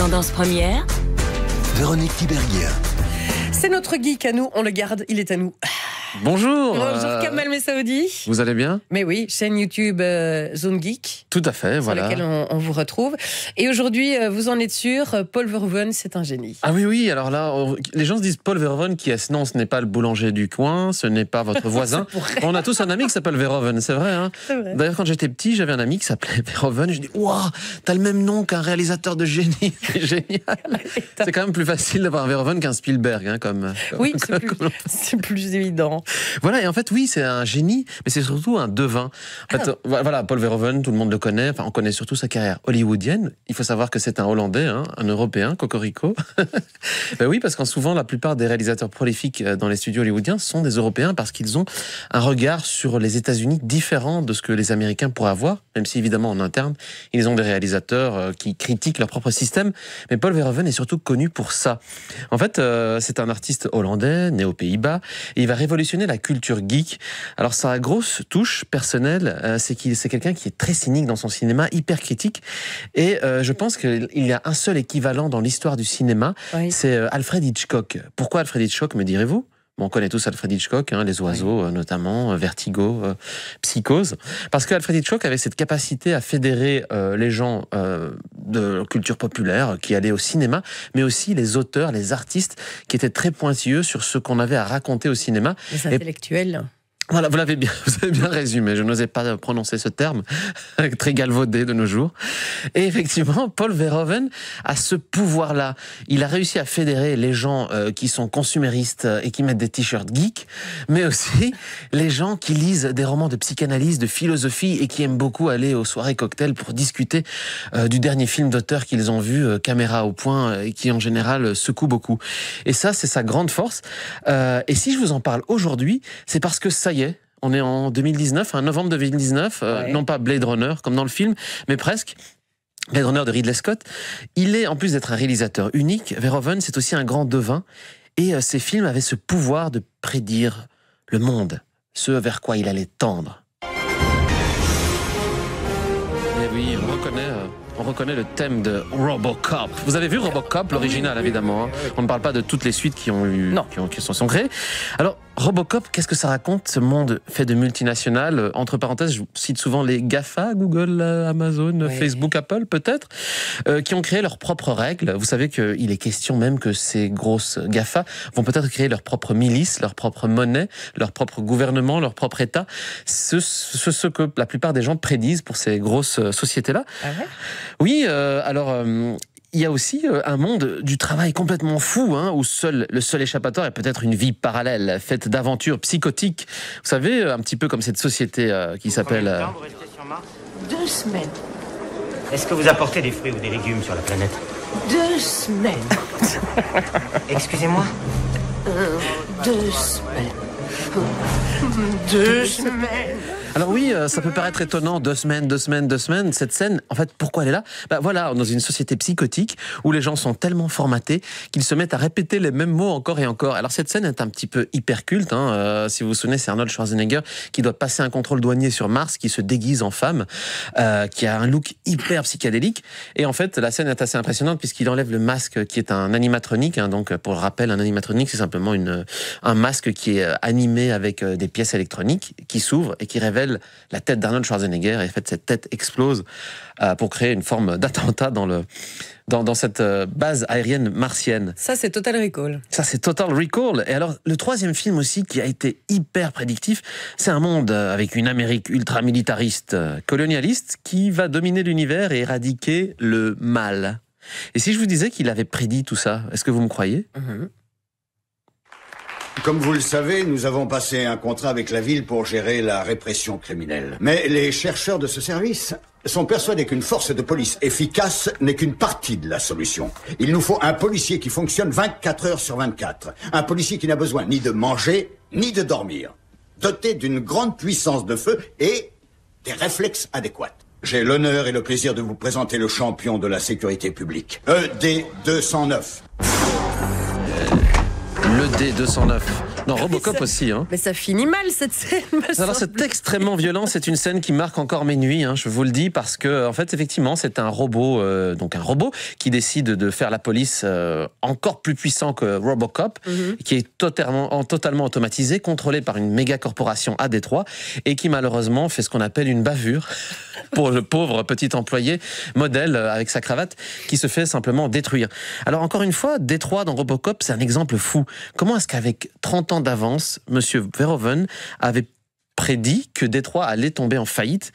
Tendance première. Véronique Tiberghien. C'est notre geek à nous, on le garde, il est à nous. Bonjour. Bonjour Kamel Messaoudi. Vous allez bien? Mais oui, chaîne YouTube Zone Geek. Tout à fait, voilà. Sur laquelle on vous retrouve. Et aujourd'hui, vous en êtes sûr, Paul Verhoeven, c'est un génie. Ah oui, alors là, les gens se disent Paul Verhoeven, qui est? Non, ce n'est pas le boulanger du coin, ce n'est pas votre voisin. On a tous un ami qui s'appelle Verhoeven, c'est vrai, hein? C'est vrai. D'ailleurs, quand j'étais petit, j'avais un ami qui s'appelait Verhoeven. Je dis, waouh, t'as le même nom qu'un réalisateur de génie. C'est génial. C'est quand même plus facile d'avoir un Verhoeven qu'un Spielberg, hein, Oui, c'est plus évident. Voilà, et en fait, oui, c'est un génie, mais c'est surtout un devin. En fait, voilà, Paul Verhoeven, tout le monde le connaît. Enfin, on connaît surtout sa carrière hollywoodienne. Il faut savoir que c'est un Hollandais, hein, un Européen, cocorico. Ben oui, parce qu'en souvent, la plupart des réalisateurs prolifiques dans les studios hollywoodiens sont des Européens parce qu'ils ont un regard sur les États-Unis différent de ce que les Américains pourraient avoir, même si évidemment en interne, ils ont des réalisateurs qui critiquent leur propre système. Mais Paul Verhoeven est surtout connu pour ça. En fait, c'est un artiste hollandais, né aux Pays-Bas, et il va révolutionner la culture geek. Alors sa grosse touche personnelle, c'est quelqu'un qui est très cynique dans son cinéma, hyper critique, et je pense qu'il y a un seul équivalent dans l'histoire du cinéma, oui. C'est Alfred Hitchcock. Pourquoi Alfred Hitchcock, me direz-vous? Bon, on connaît tous Alfred Hitchcock, hein, Les Oiseaux, oui. Notamment, Vertigo, Psychose. Parce que Alfred Hitchcock avait cette capacité à fédérer les gens de culture populaire qui allaient au cinéma, mais aussi les auteurs, les artistes qui étaient très pointilleux sur ce qu'on avait à raconter au cinéma. Les intellectuels. Voilà, vous avez bien résumé. Je n'osais pas prononcer ce terme, très galvaudé de nos jours. Et effectivement, Paul Verhoeven a ce pouvoir-là. Il a réussi à fédérer les gens qui sont consuméristes et qui mettent des t-shirts geeks, mais aussi les gens qui lisent des romans de psychanalyse, de philosophie et qui aiment beaucoup aller aux soirées cocktails pour discuter du dernier film d'auteur qu'ils ont vu, Caméra au point, et qui en général secoue beaucoup. Et ça, c'est sa grande force. Et si je vous en parle aujourd'hui, c'est parce que ça y est, on est en 2019, novembre 2019, non pas Blade Runner comme dans le film, mais presque. Blade Runner de Ridley Scott. Il est, en plus d'être un réalisateur unique, Verhoeven, c'est aussi un grand devin. Et ses films avaient ce pouvoir de prédire le monde, ce vers quoi il allait tendre. Et oui, on reconnaît le thème de Robocop. Vous avez vu Robocop, l'original, évidemment. Hein. On ne parle pas de toutes les suites qui sont créées. Alors, Robocop, qu'est-ce que ça raconte, ce monde fait de multinationales? Entre parenthèses, je cite souvent les GAFA, Google, Amazon, Facebook, Apple, peut-être, qui ont créé leurs propres règles. Vous savez qu'il est question même que ces grosses GAFA vont peut-être créer leur propre milice, leur propre monnaie, leur propre gouvernement, leur propre État. Ce que la plupart des gens prédisent pour ces grosses sociétés-là. Ah ouais? Oui, il y a aussi un monde du travail complètement fou, hein, où le seul échappatoire est peut-être une vie parallèle, faite d'aventures psychotiques. Vous savez, un petit peu comme cette société qui s'appelle... Combien de temps vous restez sur Mars? 2 semaines. Est-ce que vous apportez des fruits ou des légumes sur la planète? 2 semaines. Excusez-moi? 2 semaines. 2 semaines. Alors oui, ça peut paraître étonnant, 2 semaines. Cette scène, en fait, pourquoi elle est là? Voilà, dans une société psychotique où les gens sont tellement formatés qu'ils se mettent à répéter les mêmes mots encore et encore. Alors cette scène est un petit peu hyper culte. Hein. Si vous vous souvenez, c'est Arnold Schwarzenegger qui doit passer un contrôle douanier sur Mars, qui se déguise en femme, qui a un look hyper psychédélique. Et en fait, la scène est assez impressionnante puisqu'il enlève le masque qui est un animatronique. Hein. Donc, pour le rappel, un animatronique, c'est simplement un masque qui est animé avec des pièces électroniques qui s'ouvrent et qui révèlent la tête d'Arnold Schwarzenegger, et en fait cette tête explose pour créer une forme d'attentat dans cette base aérienne martienne. Ça, c'est Total Recall. Ça, c'est Total Recall. Et alors, le troisième film aussi qui a été hyper prédictif, c'est un monde avec une Amérique ultra-militariste, colonialiste, qui va dominer l'univers et éradiquer le mal. Et si je vous disais qu'il avait prédit tout ça, est-ce que vous me croyez? Comme vous le savez, nous avons passé un contrat avec la ville pour gérer la répression criminelle. Mais les chercheurs de ce service sont persuadés qu'une force de police efficace n'est qu'une partie de la solution. Il nous faut un policier qui fonctionne 24 heures sur 24. Un policier qui n'a besoin ni de manger, ni de dormir. Doté d'une grande puissance de feu et des réflexes adéquats. J'ai l'honneur et le plaisir de vous présenter le champion de la sécurité publique. ED 209. Le D209. Dans Robocop ça, aussi. Hein. Mais ça finit mal cette scène. Alors c'est extrêmement violent, c'est une scène qui marque encore mes nuits, hein, je vous le dis, parce que en fait effectivement c'est un robot, qui décide de faire la police encore plus puissant que Robocop, qui est totalement automatisé, contrôlé par une méga corporation à Détroit, et qui malheureusement fait ce qu'on appelle une bavure pour le pauvre petit employé modèle avec sa cravate qui se fait simplement détruire. Alors encore une fois, Détroit dans Robocop, c'est un exemple fou. Comment est-ce qu'avec 30 ans d'avance, Monsieur Verhoeven avait prédit que Détroit allait tomber en faillite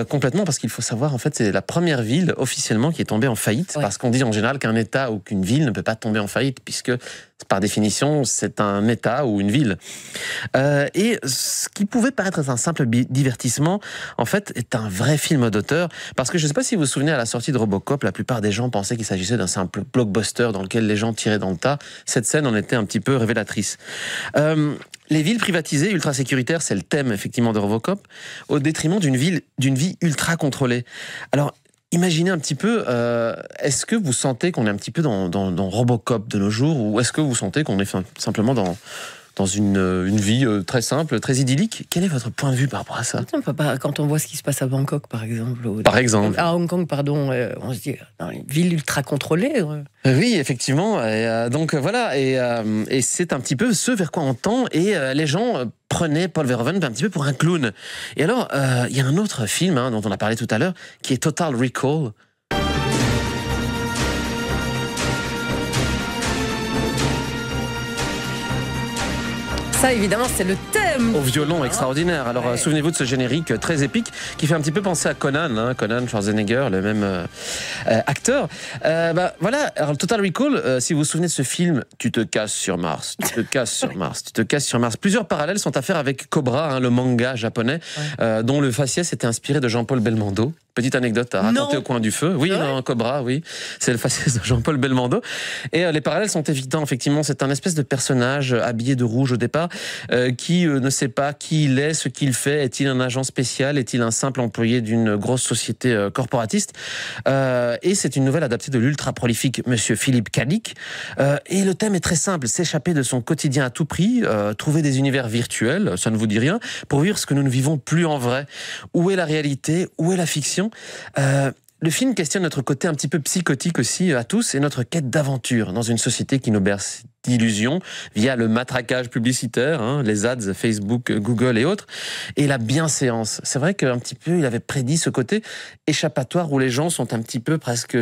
complètement, parce qu'il faut savoir, en fait, c'est la première ville officiellement qui est tombée en faillite, parce qu'on dit en général qu'un État ou qu'une ville ne peut pas tomber en faillite, puisque par définition, c'est un État ou une ville. Et ce qui pouvait paraître un simple divertissement, en fait, est un vrai film d'auteur, parce que je ne sais pas si vous vous souvenez, à la sortie de Robocop, la plupart des gens pensaient qu'il s'agissait d'un simple blockbuster dans lequel les gens tiraient dans le tas. Cette scène en était un petit peu révélatrice. Les villes privatisées, ultra sécuritaires, c'est le thème effectivement de Robocop, au détriment d'une vie ultra contrôlée. Alors, imaginez un petit peu, est-ce que vous sentez qu'on est un petit peu dans Robocop de nos jours, ou est-ce que vous sentez qu'on est simplement dans une vie très simple, très idyllique? Quel est votre point de vue par rapport à ça? Quand on voit ce qui se passe à Bangkok, par exemple. À Hong Kong, pardon, on se dit, dans une ville ultra contrôlée. Oui, effectivement. Et, donc voilà, et c'est un petit peu ce vers quoi on tend, et les gens prenaient Paul Verhoeven un petit peu pour un clown. Et alors, il y a un autre film dont on a parlé tout à l'heure, qui est Total Recall. Ça, évidemment, c'est le thème. Au violon extraordinaire. Alors, souvenez-vous de ce générique très épique qui fait un petit peu penser à Conan, Conan Schwarzenegger, le même acteur. Voilà, alors Total Recall, si vous vous souvenez de ce film, tu te casses sur Mars, tu te casses sur Mars, tu te casses sur Mars. Plusieurs parallèles sont à faire avec Cobra, le manga japonais, dont le faciès était inspiré de Jean-Paul Belmondo. Petite anecdote à raconter au coin du feu. Oui, Cobra, oui. C'est le faciès de Jean-Paul Belmondo. Et les parallèles sont évidents, effectivement. C'est un espèce de personnage habillé de rouge au départ, qui ne sait pas qui il est, ce qu'il fait. Est-il un agent spécial? Est-il un simple employé d'une grosse société corporatiste? Et c'est une nouvelle adaptée de l'ultra prolifique Monsieur Philippe K. Dick. Et le thème est très simple. S'échapper de son quotidien à tout prix, trouver des univers virtuels, ça ne vous dit rien, pour vivre ce que nous ne vivons plus en vrai. Où est la réalité? Où est la fiction? Le film questionne notre côté un petit peu psychotique aussi à tous, et notre quête d'aventure dans une société qui nous berce d'illusions via le matraquage publicitaire, les ads Facebook, Google et autres, et la bienséance. C'est vrai qu'un petit peu il avait prédit ce côté échappatoire où les gens sont un petit peu presque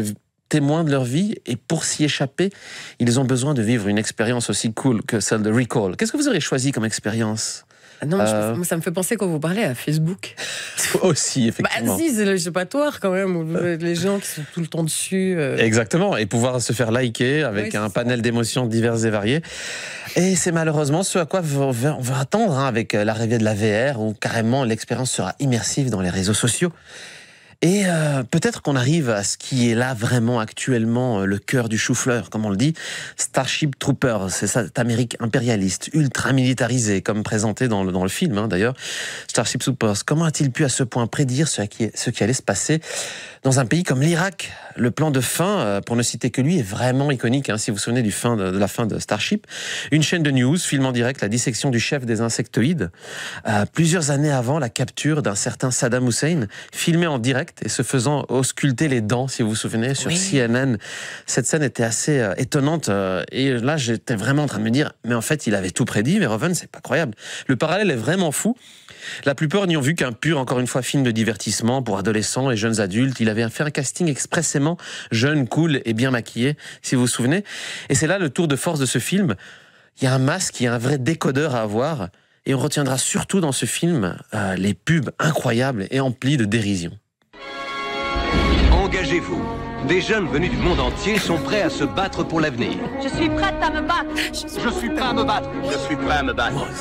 témoins de leur vie, et pour s'y échapper, ils ont besoin de vivre une expérience aussi cool que celle de Recall. Qu'est-ce que vous aurez choisi comme expérience? Non, ça me fait penser quand vous parlez à Facebook. Aussi, effectivement. Si, c'est l'échappatoire quand même, les gens qui sont tout le temps dessus. Exactement, et pouvoir se faire liker avec un panel d'émotions diverses et variées. Et c'est malheureusement ce à quoi on va attendre avec l'arrivée de la VR, où carrément l'expérience sera immersive dans les réseaux sociaux. Et peut-être qu'on arrive à ce qui est là vraiment actuellement le cœur du chou-fleur, comme on le dit, Starship Troopers, c'est cette Amérique impérialiste, ultra militarisée, comme présenté dans le film d'ailleurs, Starship Troopers. Comment a-t-il pu à ce point prédire ce qui allait se passer dans un pays comme l'Irak? Le plan de fin, pour ne citer que lui, est vraiment iconique, si vous vous souvenez de la fin de Starship. Une chaîne de news filme en direct la dissection du chef des insectoïdes, plusieurs années avant la capture d'un certain Saddam Hussein, filmé en direct et se faisant ausculter les dents, si vous vous souvenez, sur CNN. Cette scène était assez étonnante, et là j'étais vraiment en train de me dire, mais en fait il avait tout prédit, Verhoeven, c'est pas croyable. Le parallèle est vraiment fou. La plupart n'y ont vu qu'un pur, encore une fois, film de divertissement pour adolescents et jeunes adultes. Il avait fait un casting expressément jeune, cool et bien maquillé, si vous vous souvenez. Et c'est là le tour de force de ce film. Il y a un masque, il y a un vrai décodeur à avoir. Et on retiendra surtout dans ce film les pubs incroyables et emplis de dérision. Engagez-vous. Des jeunes venus du monde entier sont prêts à se battre pour l'avenir. Je suis prête à me battre. Je suis prêt à me battre. Je suis prêt à me battre.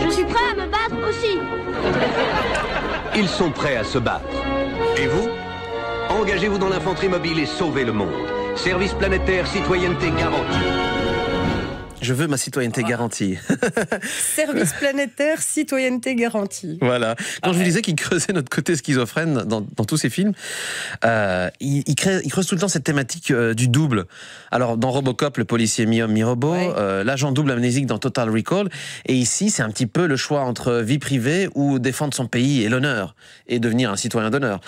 Je suis prêt à me battre aussi. Ils sont prêts à se battre. Et vous? Engagez-vous dans l'infanterie mobile et sauvez le monde. Service planétaire, citoyenneté garantie. Je veux ma citoyenneté garantie. Service planétaire, citoyenneté garantie. Voilà. Quand je vous disais qu'il creusait notre côté schizophrène dans tous ses films, il creuse tout le temps cette thématique du double. Alors, dans Robocop, le policier mi-homme, mi-robot, l'agent double amnésique dans Total Recall, et ici, c'est un petit peu le choix entre vie privée ou défendre son pays et l'honneur, et devenir un citoyen d'honneur.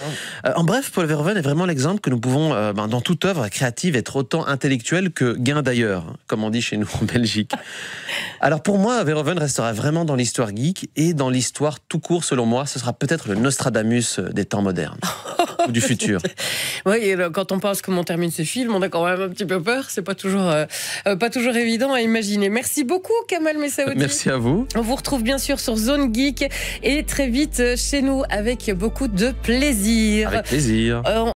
En bref, Paul Verhoeven est vraiment l'exemple que nous pouvons, dans toute œuvre créative, être autant intellectuel que gain d'ailleurs, comme on dit chez nous en Belgique. Alors pour moi, Verhoeven restera vraiment dans l'histoire geek et dans l'histoire tout court, selon moi. Ce sera peut-être le Nostradamus des temps modernes. Ou du futur. Oui, et quand on pense comment on termine ce film, on a quand même un petit peu peur. C'est pas toujours évident à imaginer. Merci beaucoup, Kamal Messaoudi. Merci à vous. On vous retrouve bien sûr sur Zone Geek et très vite chez nous avec beaucoup de plaisir. Avec plaisir.